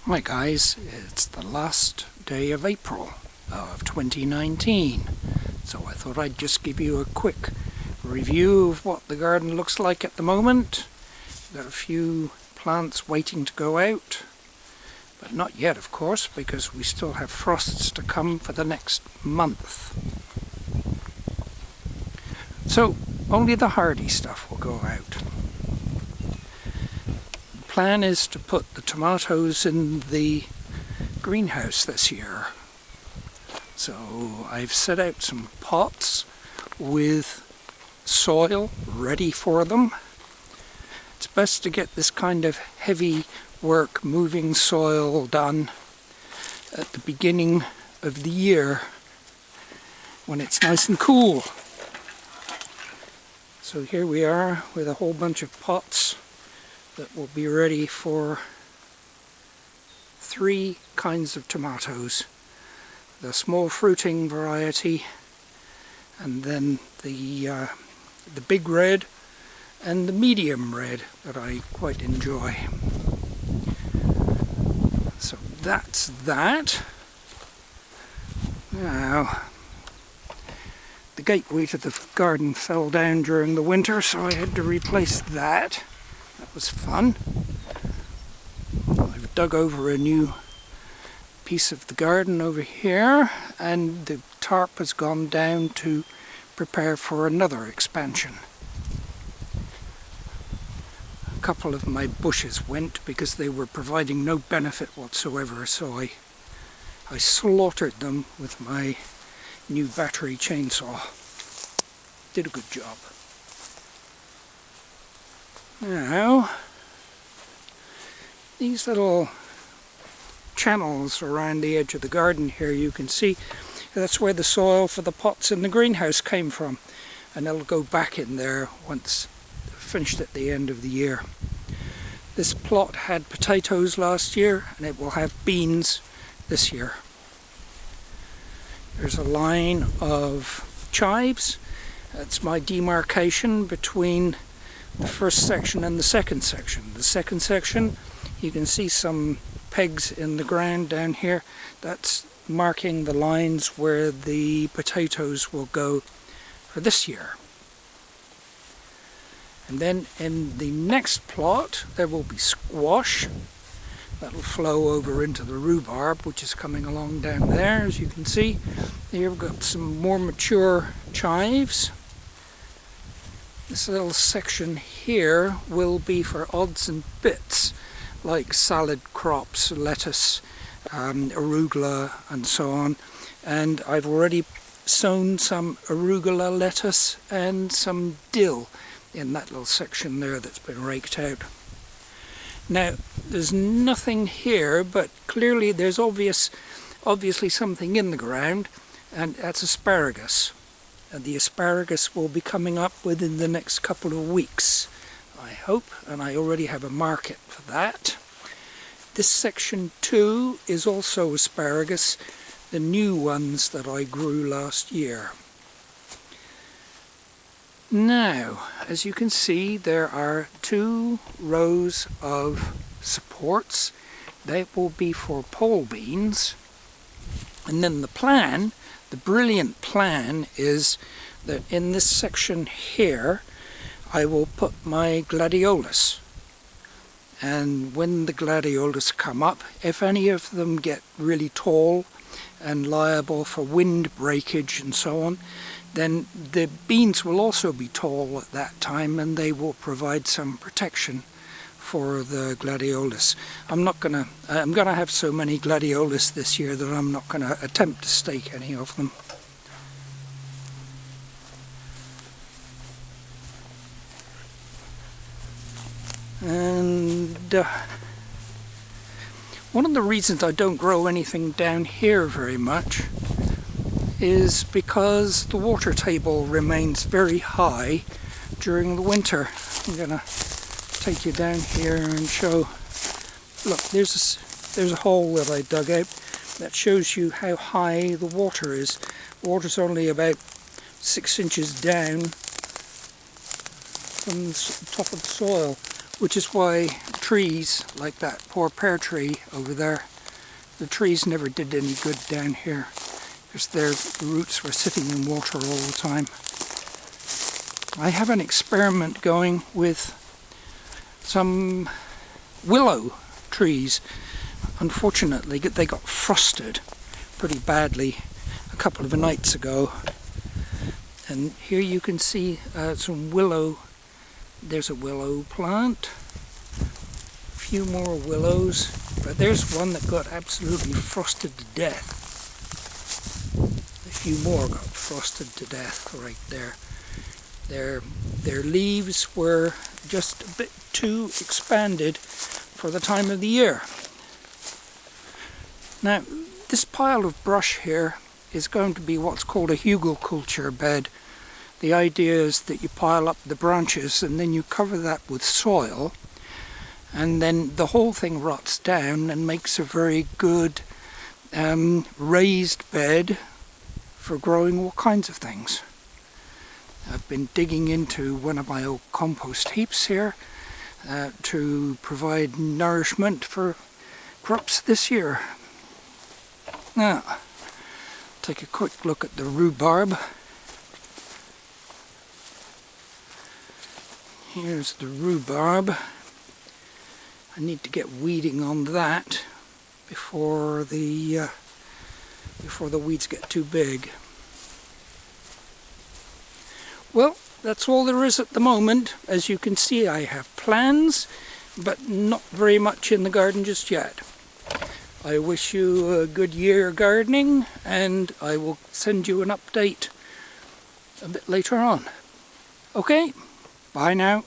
Hi guys, it's the last day of April of 2019, so I thought I'd just give you a quick review of what the garden looks like at the moment. Got a few plants waiting to go out, but not yet of course, because we still have frosts to come for the next month. So only the hardy stuff will go out. The plan is to put the tomatoes in the greenhouse this year. So I've set out some pots with soil ready for them. It's best to get this kind of heavy work moving soil done at the beginning of the year when it's nice and cool. So here we are with a whole bunch of pots that will be ready for 3 kinds of tomatoes. The small fruiting variety, and then the big red and the medium red that I quite enjoy. So that's that. Now, the gateway to the garden fell down during the winter, so I had to replace that. That was fun. I've dug over a new piece of the garden over here, and the tarp has gone down to prepare for another expansion. A couple of my bushes went because they were providing no benefit whatsoever, so I slaughtered them with my new battery chainsaw. Did a good job. Now, these little channels around the edge of the garden here, you can see that's where the soil for the pots in the greenhouse came from, and it'll go back in there once finished at the end of the year. This plot had potatoes last year, and it will have beans this year. There's a line of chives. That's my demarcation between the first section and the second section. The second section, you can see some pegs in the ground down here. That's marking the lines where the potatoes will go for this year. And then in the next plot there will be squash. That'll flow over into the rhubarb, which is coming along down there, as you can see. Here we've got some more mature chives. This little section here will be for odds and bits, like salad crops, lettuce, arugula and so on. And I've already sown some arugula lettuce and some dill in that little section there that's been raked out. Now, there's nothing here, but clearly there's obviously something in the ground, and that's asparagus. And the asparagus will be coming up within the next couple of weeks, I hope, and I already have a market for that. This section too is also asparagus, the new ones that I grew last year. Now, as you can see, there are 2 rows of supports. They will be for pole beans. And then the plan, the brilliant plan, is that in this section here, I will put my gladiolus. And when the gladiolus come up, if any of them get really tall and liable for wind breakage and so on, then the beans will also be tall at that time, and they will provide some protection for the gladiolus. I'm gonna have so many gladiolus this year that I'm not gonna attempt to stake any of them. And one of the reasons I don't grow anything down here very much is because the water table remains very high during the winter. I'm going to take you down here and show. Look, there's a hole that I dug out that shows you how high the water is. The water's only about 6 inches down from the top of the soil, which is why trees like that poor pear tree over there, the trees never did any good down here because their roots were sitting in water all the time. I have an experiment going with some willow trees. Unfortunately, they got frosted pretty badly a couple of nights ago. And here you can see some willow. There's a willow plant, a few more willows, but there's one that got absolutely frosted to death. A few more got frosted to death right there. Their leaves were just a bit too expanded for the time of the year. Now, this pile of brush here is going to be what's called a hugelkultur bed. The idea is that you pile up the branches and then you cover that with soil, and then the whole thing rots down and makes a very good raised bed for growing all kinds of things. I've been digging into one of my old compost heaps here to provide nourishment for crops this year. Now, take a quick look at the rhubarb. Here's the rhubarb. I need to get weeding on that before the weeds get too big. Well, that's all there is at the moment. As you can see, I have plans, but not very much in the garden just yet. I wish you a good year gardening, and I will send you an update a bit later on. Okay, bye now.